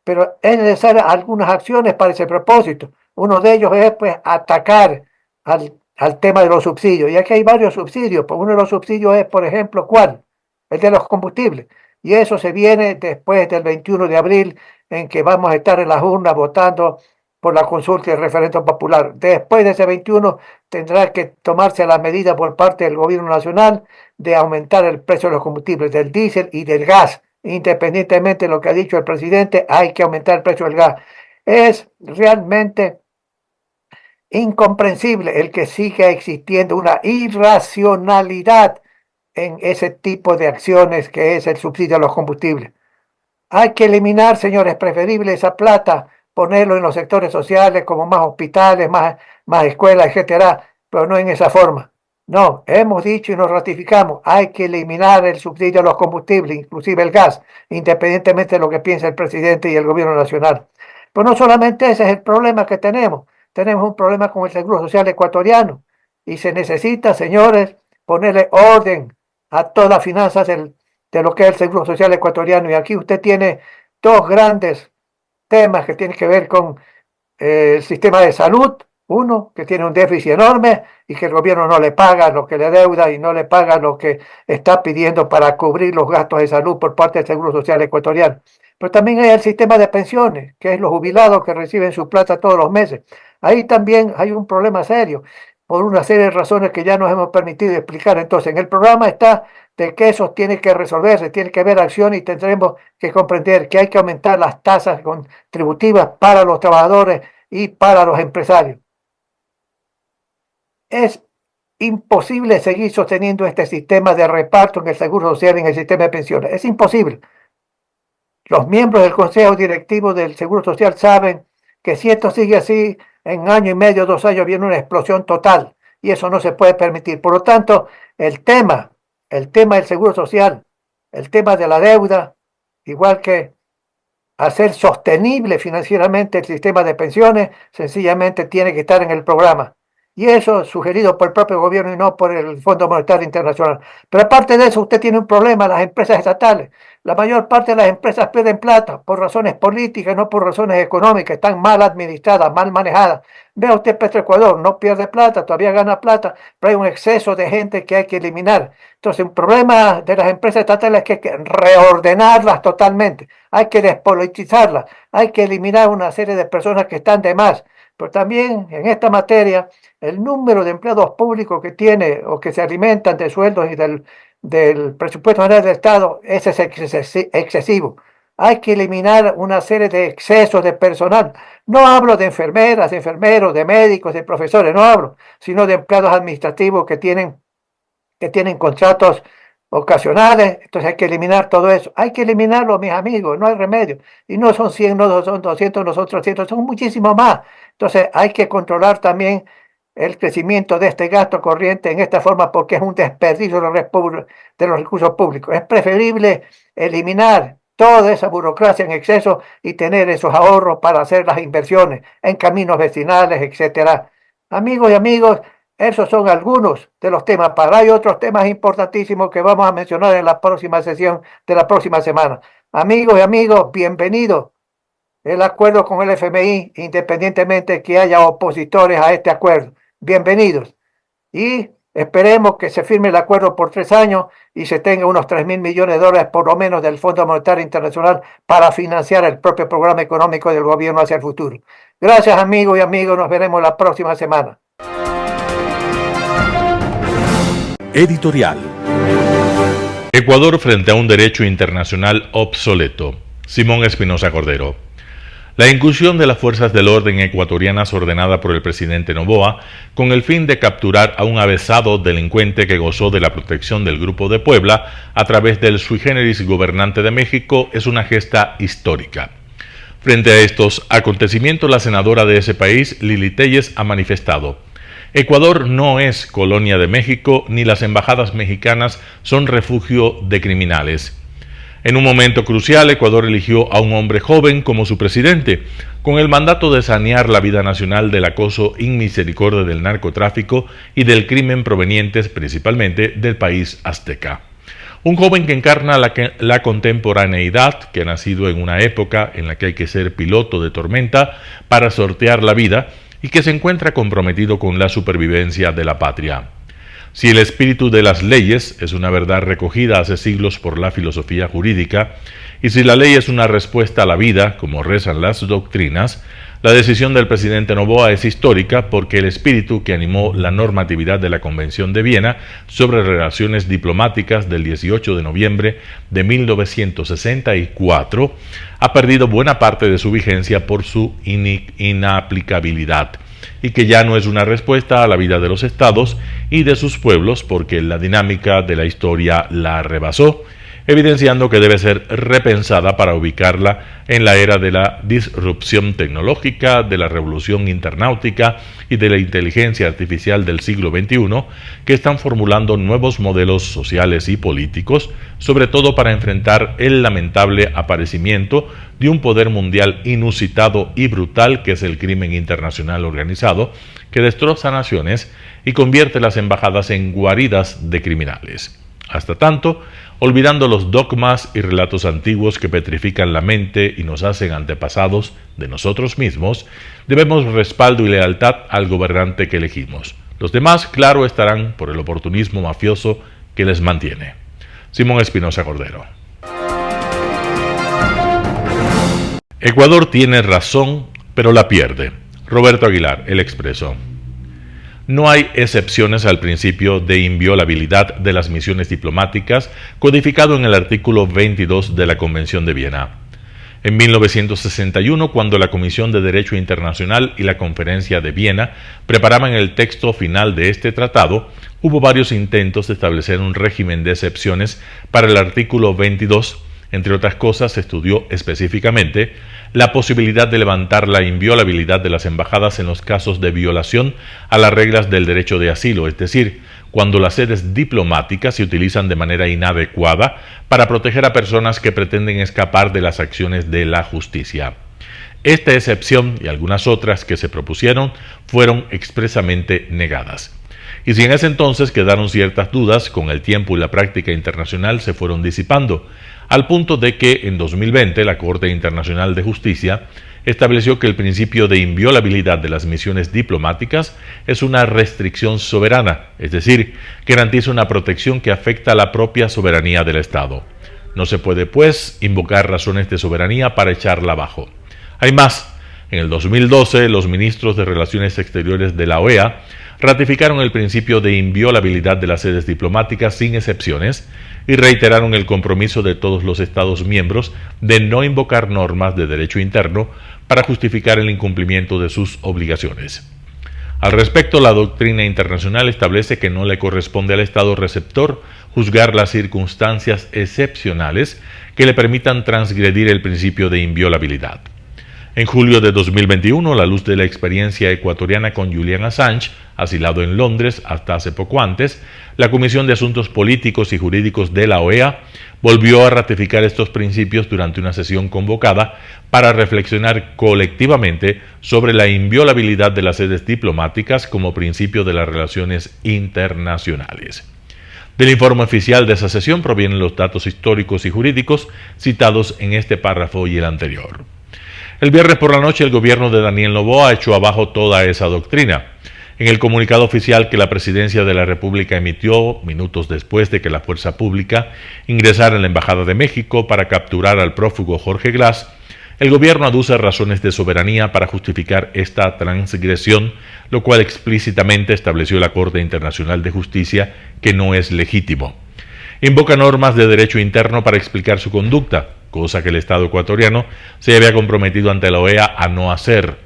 Pero es necesario algunas acciones para ese propósito. Uno de ellos es pues atacar al tema de los subsidios. Y aquí hay varios subsidios. Pues uno de los subsidios es, por ejemplo, ¿cuál? El de los combustibles. Y eso se viene después del 21 de abril, en que vamos a estar en las urnas votando por la consulta y el referéndum popular. Después de ese 21 tendrá que tomarse la medida por parte del gobierno nacional de aumentar el precio de los combustibles, del diésel y del gas. Independientemente de lo que ha dicho el presidente, hay que aumentar el precio del gas. Es realmente incomprensible el que siga existiendo una irracionalidad en ese tipo de acciones que es el subsidio a los combustibles. Hay que eliminar, señores, preferible esa plata, ponerlo en los sectores sociales como más hospitales, más escuelas, etcétera, pero no en esa forma. No, hemos dicho y nos ratificamos, hay que eliminar el subsidio a los combustibles, inclusive el gas, independientemente de lo que piense el presidente y el gobierno nacional. Pero no solamente ese es el problema que tenemos un problema con el Seguro Social ecuatoriano y se necesita, señores, ponerle orden a todas las finanzas de lo que es el Seguro Social ecuatoriano. Y aquí usted tiene dos grandes temas que tienen que ver con el sistema de salud. Uno, que tiene un déficit enorme y que el gobierno no le paga lo que le deuda y no le paga lo que está pidiendo para cubrir los gastos de salud por parte del Seguro Social ecuatoriano. Pero también hay el sistema de pensiones, que es los jubilados que reciben su plata todos los meses. Ahí también hay un problema serio, por una serie de razones que ya nos hemos permitido explicar. Entonces, en el programa está de que eso tiene que resolverse, tiene que haber acción y tendremos que comprender que hay que aumentar las tasas contributivas para los trabajadores y para los empresarios. Es imposible seguir sosteniendo este sistema de reparto en el Seguro Social y en el sistema de pensiones. Es imposible. Los miembros del Consejo Directivo del Seguro Social saben que si esto sigue así, en año y medio, 2 años, viene una explosión total y eso no se puede permitir. Por lo tanto, el tema del Seguro Social, el tema de la deuda, igual que hacer sostenible financieramente el sistema de pensiones, sencillamente tiene que estar en el programa. Y eso sugerido por el propio gobierno y no por el Fondo Monetario Internacional. Pero aparte de eso, usted tiene un problema, las empresas estatales. La mayor parte de las empresas pierden plata por razones políticas, no por razones económicas. Están mal administradas, mal manejadas. Vea usted Petroecuador, no pierde plata, todavía gana plata, pero hay un exceso de gente que hay que eliminar. Entonces, un problema de las empresas estatales es que hay que reordenarlas totalmente. Hay que despolitizarlas. Hay que eliminar una serie de personas que están de más. Pero también en esta materia, el número de empleados públicos que tiene o que se alimentan de sueldos y del presupuesto general del Estado, ese es excesivo. Hay que eliminar una serie de excesos de personal. No hablo de enfermeras, de enfermeros, de médicos, de profesores, no hablo, sino de empleados administrativos que tienen contratos ocasionales. Entonces hay que eliminar todo eso. Hay que eliminarlo, mis amigos, no hay remedio. Y no son 100, no son 200, no son 300, son muchísimo más. Entonces hay que controlar también el crecimiento de este gasto corriente en esta forma porque es un desperdicio de los recursos públicos. Es preferible eliminar toda esa burocracia en exceso y tener esos ahorros para hacer las inversiones en caminos vecinales, etcétera. Amigos y amigos, esos son algunos de los temas, pero hay otros temas importantísimos que vamos a mencionar en la próxima sesión de la próxima semana. Amigos y amigos, bienvenidos. El acuerdo con el FMI, independientemente que haya opositores a este acuerdo. Bienvenidos. Y esperemos que se firme el acuerdo por 3 años y se tenga unos 3.000 millones de dólares por lo menos del Fondo Monetario Internacional para financiar el propio programa económico del gobierno hacia el futuro. Gracias, amigos y amigos. Nos veremos la próxima semana. Editorial. Ecuador frente a un derecho internacional obsoleto. Simón Espinosa Cordero. La incursión de las fuerzas del orden ecuatorianas ordenada por el presidente Noboa con el fin de capturar a un avesado delincuente que gozó de la protección del Grupo de Puebla a través del sui generis gobernante de México es una gesta histórica. Frente a estos acontecimientos, la senadora de ese país, Lili Telles, ha manifestado: Ecuador no es colonia de México ni las embajadas mexicanas son refugio de criminales. En un momento crucial, Ecuador eligió a un hombre joven como su presidente, con el mandato de sanear la vida nacional del acoso inmisericordia del narcotráfico y del crimen provenientes principalmente del país azteca. Un joven que encarna la contemporaneidad, que ha nacido en una época en la que hay que ser piloto de tormenta para sortear la vida y que se encuentra comprometido con la supervivencia de la patria. Si el espíritu de las leyes es una verdad recogida hace siglos por la filosofía jurídica, y si la ley es una respuesta a la vida, como rezan las doctrinas, la decisión del presidente Noboa es histórica porque el espíritu que animó la normatividad de la Convención de Viena sobre relaciones diplomáticas del 18 de noviembre de 1964 ha perdido buena parte de su vigencia por su inaplicabilidad, y que ya no es una respuesta a la vida de los estados y de sus pueblos porque la dinámica de la historia la rebasó. evidenciando que debe ser repensada para ubicarla en la era de la disrupción tecnológica, de la revolución internautica y de la inteligencia artificial del siglo XXI, que están formulando nuevos modelos sociales y políticos, sobre todo para enfrentar el lamentable aparecimiento de un poder mundial inusitado y brutal que es el crimen internacional organizado, que destroza naciones y convierte las embajadas en guaridas de criminales. Hasta tanto, olvidando los dogmas y relatos antiguos que petrifican la mente y nos hacen antepasados de nosotros mismos, debemos respaldo y lealtad al gobernante que elegimos. Los demás, claro, estarán por el oportunismo mafioso que les mantiene. Simón Espinosa Cordero. Ecuador tiene razón, pero la pierde. Roberto Aguilar, El Expreso. No hay excepciones al principio de inviolabilidad de las misiones diplomáticas codificado en el artículo 22 de la Convención de Viena. En 1961, cuando la Comisión de Derecho Internacional y la Conferencia de Viena preparaban el texto final de este tratado, hubo varios intentos de establecer un régimen de excepciones para el artículo 22. Entre otras cosas, se estudió específicamente la posibilidad de levantar la inviolabilidad de las embajadas en los casos de violación a las reglas del derecho de asilo, es decir, cuando las sedes diplomáticas se utilizan de manera inadecuada para proteger a personas que pretenden escapar de las acciones de la justicia. Esta excepción y algunas otras que se propusieron fueron expresamente negadas. Y si en ese entonces quedaron ciertas dudas, con el tiempo y la práctica internacional se fueron disipando, al punto de que en 2020 la Corte Internacional de Justicia estableció que el principio de inviolabilidad de las misiones diplomáticas es una restricción soberana, es decir, que garantiza una protección que afecta a la propia soberanía del Estado. No se puede, pues, invocar razones de soberanía para echarla abajo. Hay más. En el 2012, los ministros de Relaciones Exteriores de la OEA ratificaron el principio de inviolabilidad de las sedes diplomáticas sin excepciones y reiteraron el compromiso de todos los Estados miembros de no invocar normas de derecho interno para justificar el incumplimiento de sus obligaciones. Al respecto, la doctrina internacional establece que no le corresponde al Estado receptor juzgar las circunstancias excepcionales que le permitan transgredir el principio de inviolabilidad. En julio de 2021, a la luz de la experiencia ecuatoriana con Julian Assange, asilado en Londres hasta hace poco antes, la Comisión de Asuntos Políticos y Jurídicos de la OEA volvió a ratificar estos principios durante una sesión convocada para reflexionar colectivamente sobre la inviolabilidad de las sedes diplomáticas como principio de las relaciones internacionales. Del informe oficial de esa sesión provienen los datos históricos y jurídicos citados en este párrafo y el anterior. El viernes por la noche, el gobierno de Daniel Noboa echó abajo toda esa doctrina. En el comunicado oficial que la Presidencia de la República emitió minutos después de que la fuerza pública ingresara en la Embajada de México para capturar al prófugo Jorge Glass, el gobierno aduce razones de soberanía para justificar esta transgresión, lo cual explícitamente estableció la Corte Internacional de Justicia que no es legítimo. Invoca normas de derecho interno para explicar su conducta, cosa que el Estado ecuatoriano se había comprometido ante la OEA a no hacer.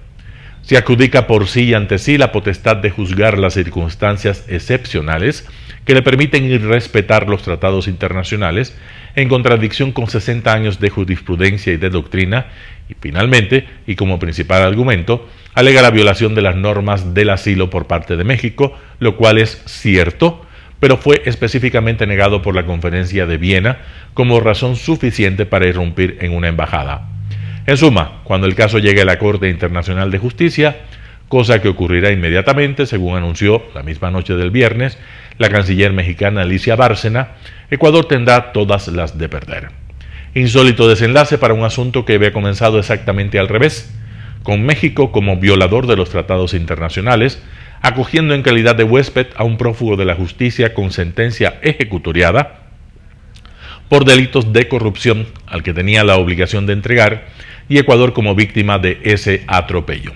Se adjudica por sí y ante sí la potestad de juzgar las circunstancias excepcionales que le permiten irrespetar los tratados internacionales, en contradicción con 60 años de jurisprudencia y de doctrina, y finalmente, y como principal argumento, alega la violación de las normas del asilo por parte de México, lo cual es cierto, pero fue específicamente negado por la Conferencia de Viena como razón suficiente para irrumpir en una embajada. En suma, cuando el caso llegue a la Corte Internacional de Justicia, cosa que ocurrirá inmediatamente, según anunció la misma noche del viernes la canciller mexicana Alicia Bárcena, Ecuador tendrá todas las de perder. Insólito desenlace para un asunto que había comenzado exactamente al revés, con México como violador de los tratados internacionales, acogiendo en calidad de huésped a un prófugo de la justicia con sentencia ejecutoriada por delitos de corrupción al que tenía la obligación de entregar, y Ecuador como víctima de ese atropello.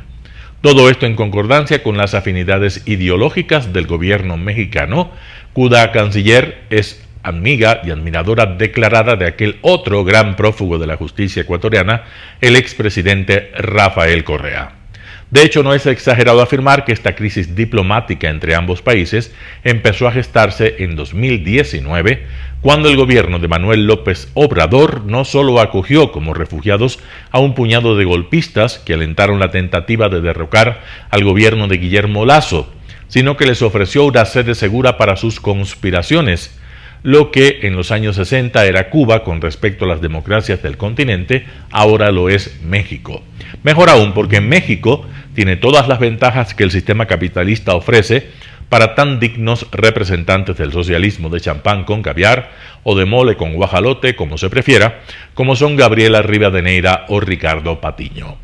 Todo esto en concordancia con las afinidades ideológicas del gobierno mexicano, cuya canciller es amiga y admiradora declarada de aquel otro gran prófugo de la justicia ecuatoriana, el expresidente Rafael Correa. De hecho, no es exagerado afirmar que esta crisis diplomática entre ambos países empezó a gestarse en 2019, cuando el gobierno de Manuel López Obrador no solo acogió como refugiados a un puñado de golpistas que alentaron la tentativa de derrocar al gobierno de Guillermo Lasso, sino que les ofreció una sede segura para sus conspiraciones, lo que en los años 60 era Cuba con respecto a las democracias del continente, ahora lo es México. Mejor aún, porque México tiene todas las ventajas que el sistema capitalista ofrece para tan dignos representantes del socialismo de champán con caviar o de mole con guajalote, como se prefiera, como son Gabriela Rivadeneira o Ricardo Patiño.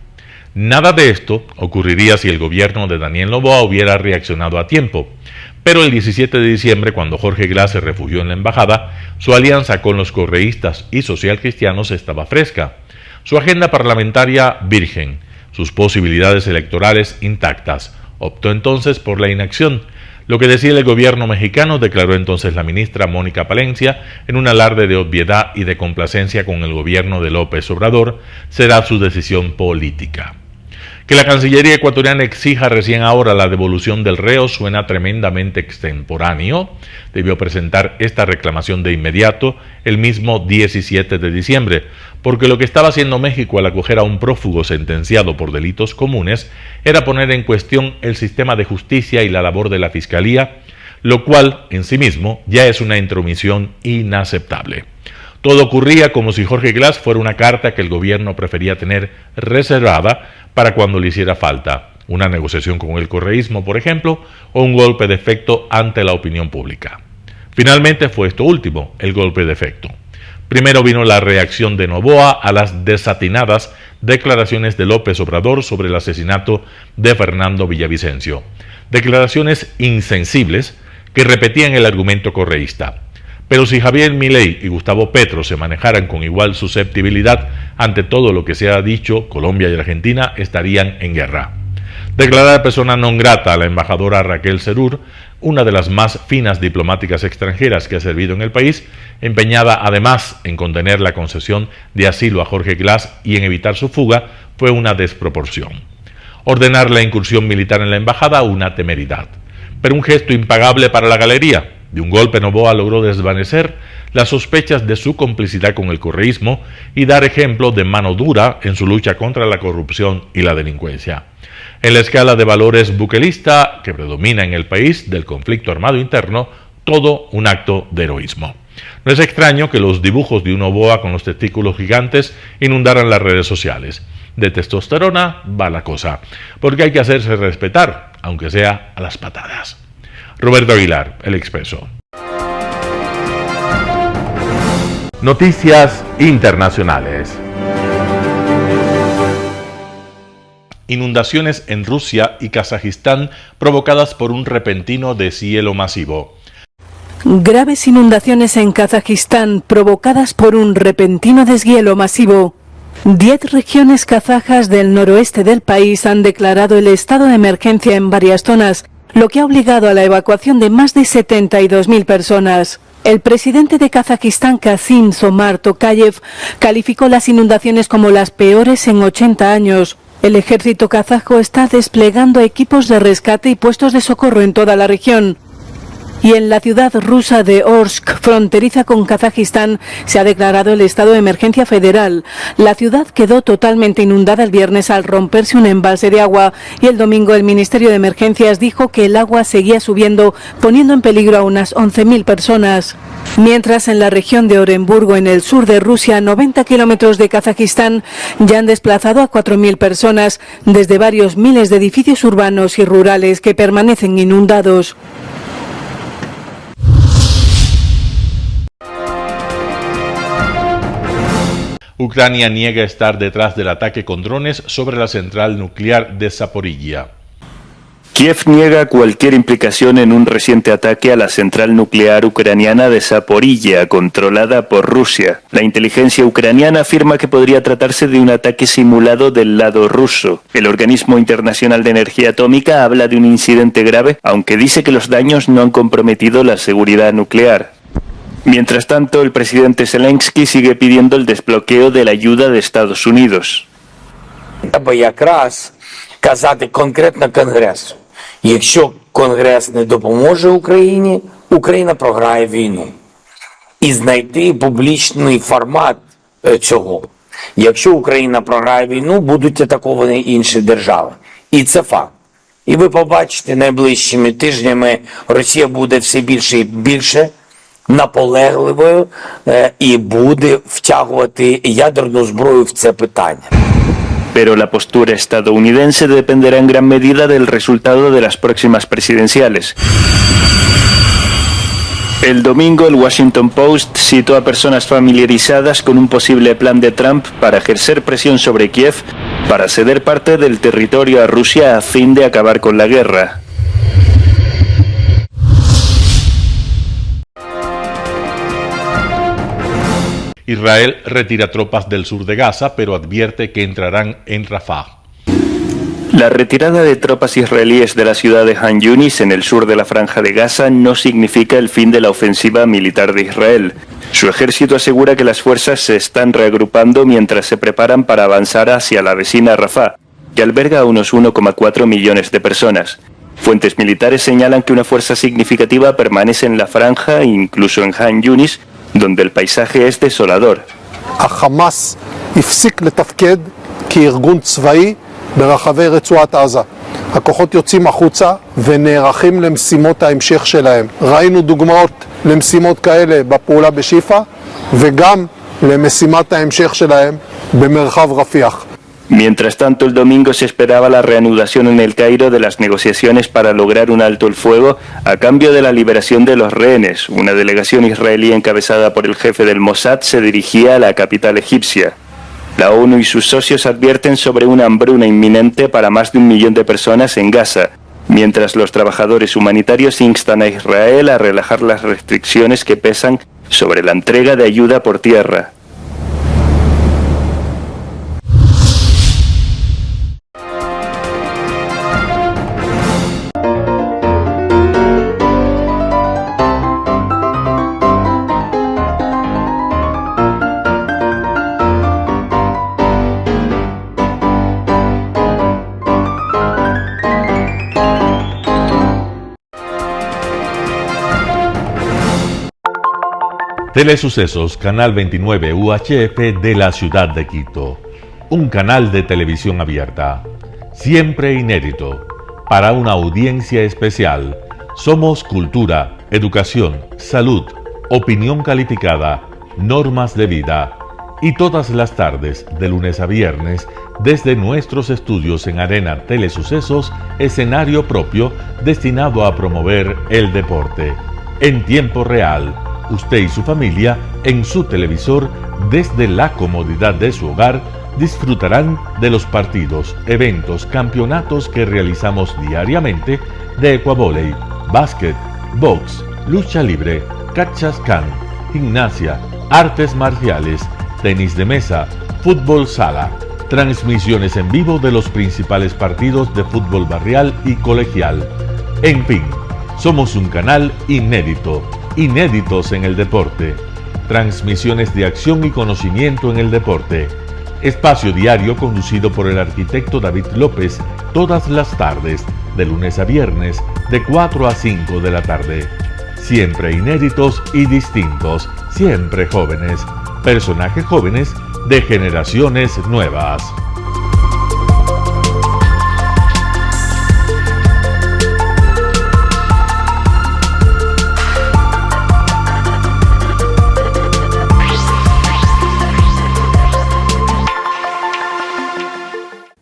Nada de esto ocurriría si el gobierno de Daniel Noboa hubiera reaccionado a tiempo. Pero el 17 de diciembre, cuando Jorge Glas se refugió en la embajada, su alianza con los correístas y socialcristianos estaba fresca, su agenda parlamentaria virgen, sus posibilidades electorales intactas. Optó entonces por la inacción. Lo que decía el gobierno mexicano, declaró entonces la ministra Mónica Palencia, en un alarde de obviedad y de complacencia con el gobierno de López Obrador, será su decisión política. Que la Cancillería ecuatoriana exija recién ahora la devolución del reo suena tremendamente extemporáneo. Debió presentar esta reclamación de inmediato el mismo 17 de diciembre, porque lo que estaba haciendo México al acoger a un prófugo sentenciado por delitos comunes era poner en cuestión el sistema de justicia y la labor de la Fiscalía, lo cual en sí mismo ya es una intromisión inaceptable. Todo ocurría como si Jorge Glas fuera una carta que el gobierno prefería tener reservada para cuando le hiciera falta, una negociación con el correísmo, por ejemplo, o un golpe de efecto ante la opinión pública. Finalmente fue esto último, el golpe de efecto. Primero vino la reacción de Noboa a las desatinadas declaraciones de López Obrador sobre el asesinato de Fernando Villavicencio. Declaraciones insensibles que repetían el argumento correísta. Pero si Javier Milei y Gustavo Petro se manejaran con igual susceptibilidad ante todo lo que se ha dicho, Colombia y Argentina estarían en guerra. Declarada persona non grata a la embajadora Raquel Serur, una de las más finas diplomáticas extranjeras que ha servido en el país, empeñada además en contener la concesión de asilo a Jorge Glas y en evitar su fuga, fue una desproporción. Ordenar la incursión militar en la embajada, una temeridad. Pero un gesto impagable para la galería. De un golpe Noboa logró desvanecer las sospechas de su complicidad con el correísmo y dar ejemplo de mano dura en su lucha contra la corrupción y la delincuencia. En la escala de valores buquelista que predomina en el país del conflicto armado interno, todo un acto de heroísmo. No es extraño que los dibujos de un Noboa con los testículos gigantes inundaran las redes sociales. De testosterona va la cosa, porque hay que hacerse respetar, aunque sea a las patadas. Roberto Aguilar, El Expreso. Noticias internacionales. Inundaciones en Rusia y Kazajistán provocadas por un repentino deshielo masivo. Graves inundaciones en Kazajistán provocadas por un repentino deshielo masivo. 10 regiones kazajas del noroeste del país han declarado el estado de emergencia en varias zonas, lo que ha obligado a la evacuación de más de 72.000 personas. El presidente de Kazajistán, Kassym-Jomart Tokayev, calificó las inundaciones como las peores en 80 años. El ejército kazajo está desplegando equipos de rescate y puestos de socorro en toda la región. Y en la ciudad rusa de Orsk, fronteriza con Kazajistán, se ha declarado el estado de emergencia federal. La ciudad quedó totalmente inundada el viernes al romperse un embalse de agua y el domingo el Ministerio de Emergencias dijo que el agua seguía subiendo, poniendo en peligro a unas 11.000 personas. Mientras en la región de Oremburgo, en el sur de Rusia, a 90 kilómetros de Kazajistán, ya han desplazado a 4.000 personas desde varios miles de edificios urbanos y rurales que permanecen inundados. Ucrania niega estar detrás del ataque con drones sobre la central nuclear de Zaporilla. Kiev niega cualquier implicación en un reciente ataque a la central nuclear ucraniana de Zaporilla, controlada por Rusia. La inteligencia ucraniana afirma que podría tratarse de un ataque simulado del lado ruso. El Organismo Internacional de Energía Atómica habla de un incidente grave, aunque dice que los daños no han comprometido la seguridad nuclear. Mientras tanto, el presidente Zelensky sigue pidiendo el desbloqueo de la ayuda de Estados Unidos. Казати конкретно Конгресу. Якщо Конгрес не допоможе Україні, Україна програє війну. і знайти публічний формат цього. Якщо Україна програє війну, будуть атаковані інші держави. І це факт. І ви побачите, найближчими тижнями Росія буде все більше і більше наполегливою і буде втягувати ядерну зброю в це питання. Pero la postura estadounidense dependerá en gran medida del resultado de las próximas presidenciales. El domingo, el Washington Post citó a personas familiarizadas con un posible plan de Trump para ejercer presión sobre Kiev para ceder parte del territorio a Rusia a fin de acabar con la guerra. Israel retira tropas del sur de Gaza, pero advierte que entrarán en Rafah. La retirada de tropas israelíes de la ciudad de Han Yunis en el sur de la Franja de Gaza no significa el fin de la ofensiva militar de Israel. Su ejército asegura que las fuerzas se están reagrupando mientras se preparan para avanzar hacia la vecina Rafah, que alberga a unos 1,4 millones de personas. Fuentes militares señalan que una fuerza significativa permanece en la franja, incluso en Han Yunis, donde el paisaje es desolador. החמאס הפסיק לתפקד כארגון צבאי ברחבי רצועת עזה. הכוחות יוצאים החוצה ונערכים למשימות ההמשך שלהם. ראינו דוגמאות למשימות כאלה בפעולה בשיפה וגם למשימת ההמשך שלהם במרחב רפיח. Mientras tanto, el domingo se esperaba la reanudación en el Cairo de las negociaciones para lograr un alto el fuego a cambio de la liberación de los rehenes. Una delegación israelí encabezada por el jefe del Mossad se dirigía a la capital egipcia. La ONU y sus socios advierten sobre una hambruna inminente para más de 1 millón de personas en Gaza, mientras los trabajadores humanitarios instan a Israel a relajar las restricciones que pesan sobre la entrega de ayuda por tierra. Telesucesos, Canal 29 UHF de la ciudad de Quito. Un canal de televisión abierta. Siempre inédito. Para una audiencia especial. Somos cultura, educación, salud, opinión calificada, normas de vida. Y todas las tardes, de lunes a viernes, desde nuestros estudios en Arena Telesucesos, escenario propio destinado a promover el deporte. En tiempo real. Usted y su familia, en su televisor, desde la comodidad de su hogar, disfrutarán de los partidos, eventos, campeonatos que realizamos diariamente de ecuavóley, básquet, box, lucha libre, cachascán, gimnasia, artes marciales, tenis de mesa, fútbol sala, transmisiones en vivo de los principales partidos de fútbol barrial y colegial. En fin, somos un canal inédito. Inéditos en el deporte, transmisiones de acción y conocimiento en el deporte, espacio diario conducido por el arquitecto David López todas las tardes, de lunes a viernes, de 4 a 5 de la tarde. Siempre inéditos y distintos, siempre jóvenes, personajes jóvenes de generaciones nuevas.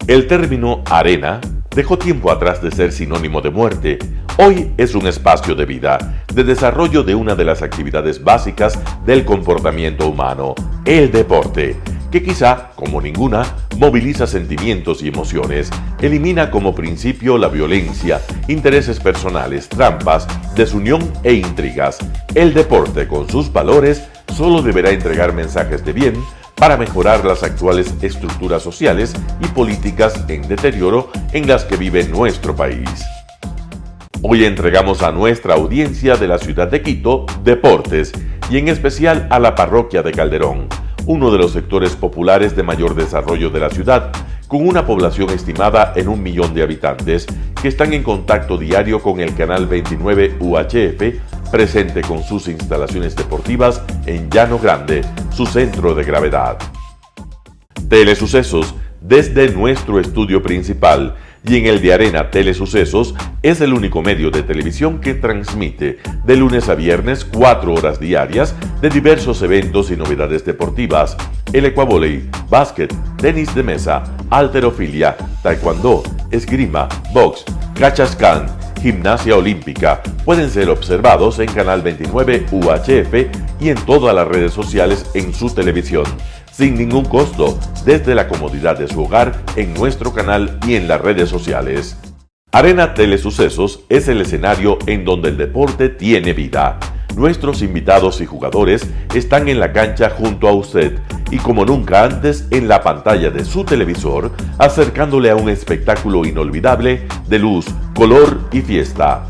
El término arena dejó tiempo atrás de ser sinónimo de muerte. Hoy es un espacio de vida, de desarrollo de una de las actividades básicas del comportamiento humano, el deporte, que quizá, como ninguna, moviliza sentimientos y emociones, elimina como principio la violencia, intereses personales, trampas, desunión e intrigas. El deporte, con sus valores, solo deberá entregar mensajes de bien para mejorar las actuales estructuras sociales y políticas en deterioro en las que vive nuestro país. Hoy entregamos a nuestra audiencia de la ciudad de Quito deportes y en especial a la parroquia de Calderón, uno de los sectores populares de mayor desarrollo de la ciudad, con una población estimada en 1 millón de habitantes que están en contacto diario con el canal 29 UHF, presente con sus instalaciones deportivas en Llano Grande, su centro de gravedad. Telesucesos, desde nuestro estudio principal y en el de Arena Telesucesos, es el único medio de televisión que transmite de lunes a viernes 4 horas diarias de diversos eventos y novedades deportivas: el ecuavóley, básquet, tenis de mesa, halterofilia, taekwondo, esgrima, box, cachascán, gimnasia olímpica. Pueden ser observados en Canal 29 UHF y en todas las redes sociales en su televisión, sin ningún costo, desde la comodidad de su hogar, en nuestro canal y en las redes sociales. Arena Telesucesos es el escenario en donde el deporte tiene vida. Nuestros invitados y jugadores están en la cancha junto a usted y como nunca antes en la pantalla de su televisor, acercándole a un espectáculo inolvidable de luz, color y fiesta.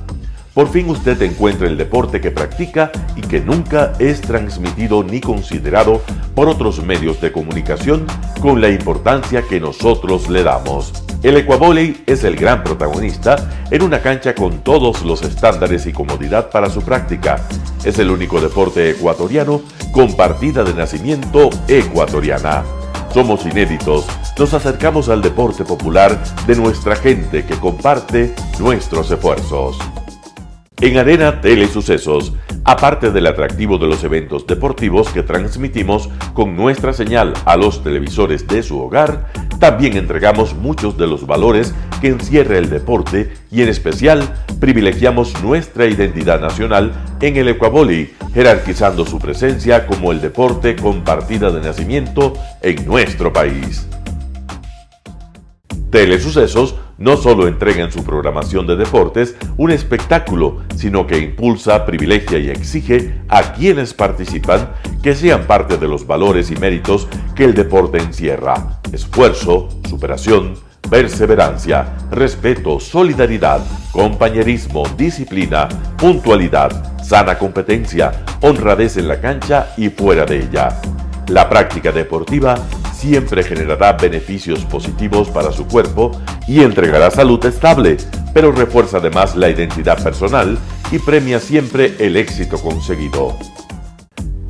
Por fin usted encuentra el deporte que practica y que nunca es transmitido ni considerado por otros medios de comunicación con la importancia que nosotros le damos. El ecuavóley es el gran protagonista en una cancha con todos los estándares y comodidad para su práctica. Es el único deporte ecuatoriano con partida de nacimiento ecuatoriana. Somos inéditos, nos acercamos al deporte popular de nuestra gente que comparte nuestros esfuerzos. En Arena Telesucesos, aparte del atractivo de los eventos deportivos que transmitimos con nuestra señal a los televisores de su hogar, también entregamos muchos de los valores que encierra el deporte y en especial privilegiamos nuestra identidad nacional en el ecuavóley, jerarquizando su presencia como el deporte con partida de nacimiento en nuestro país. Telesucesos no solo entrega en su programación de deportes un espectáculo, sino que impulsa, privilegia y exige a quienes participan que sean parte de los valores y méritos que el deporte encierra: esfuerzo, superación, perseverancia, respeto, solidaridad, compañerismo, disciplina, puntualidad, sana competencia, honradez en la cancha y fuera de ella. La práctica deportiva siempre generará beneficios positivos para su cuerpo y entregará salud estable, pero refuerza además la identidad personal y premia siempre el éxito conseguido.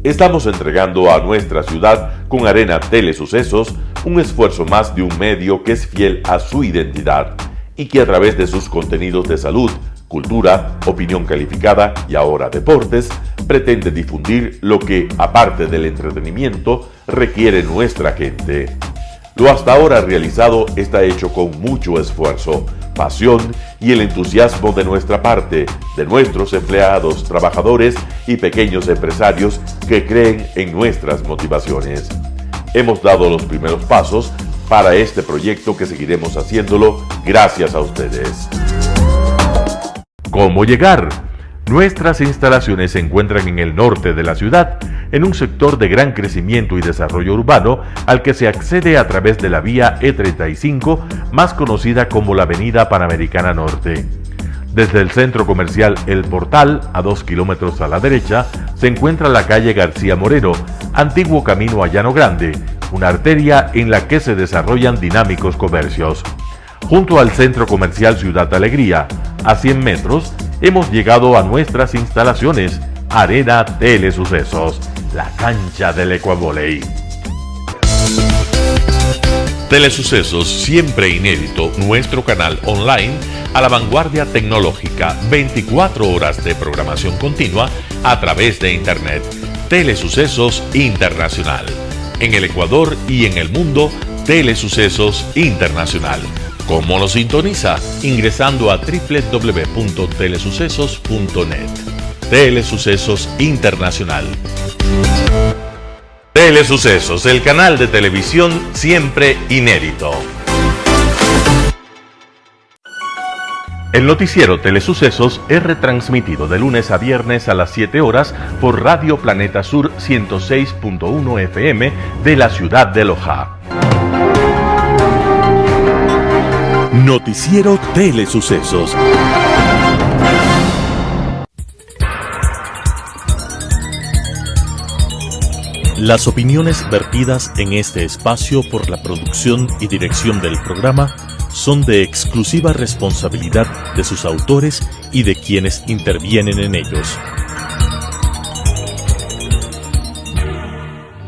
Estamos entregando a nuestra ciudad con Arena Telesucesos un esfuerzo más de un medio que es fiel a su identidad y que a través de sus contenidos de salud, cultura, opinión calificada y ahora deportes, pretende difundir lo que, aparte del entretenimiento, requiere nuestra gente. Lo hasta ahora realizado está hecho con mucho esfuerzo, pasión y el entusiasmo de nuestra parte, de nuestros empleados, trabajadores y pequeños empresarios que creen en nuestras motivaciones. Hemos dado los primeros pasos para este proyecto que seguiremos haciéndolo gracias a ustedes. ¿Cómo llegar? Nuestras instalaciones se encuentran en el norte de la ciudad, en un sector de gran crecimiento y desarrollo urbano al que se accede a través de la vía E35, más conocida como la Avenida Panamericana Norte. Desde el centro comercial El Portal, a 2 kilómetros a la derecha, se encuentra la calle García Moreno, antiguo camino a Llano Grande, una arteria en la que se desarrollan dinámicos comercios. Junto al centro comercial Ciudad Alegría, a 100 metros, hemos llegado a nuestras instalaciones, Arena Telesucesos, la cancha del ecuavóley. Telesucesos, siempre inédito, nuestro canal online a la vanguardia tecnológica, 24 horas de programación continua a través de Internet. Telesucesos Internacional. En el Ecuador y en el mundo, Telesucesos Internacional. ¿Cómo lo sintoniza? Ingresando a www.telesucesos.net. Telesucesos Internacional. Telesucesos, el canal de televisión siempre inédito. El noticiero Telesucesos es retransmitido de lunes a viernes a las 7 horas por Radio Planeta Sur 106.1 FM de la ciudad de Loja. Noticiero Telesucesos. Las opiniones vertidas en este espacio por la producción y dirección del programa son de exclusiva responsabilidad de sus autores y de quienes intervienen en ellos.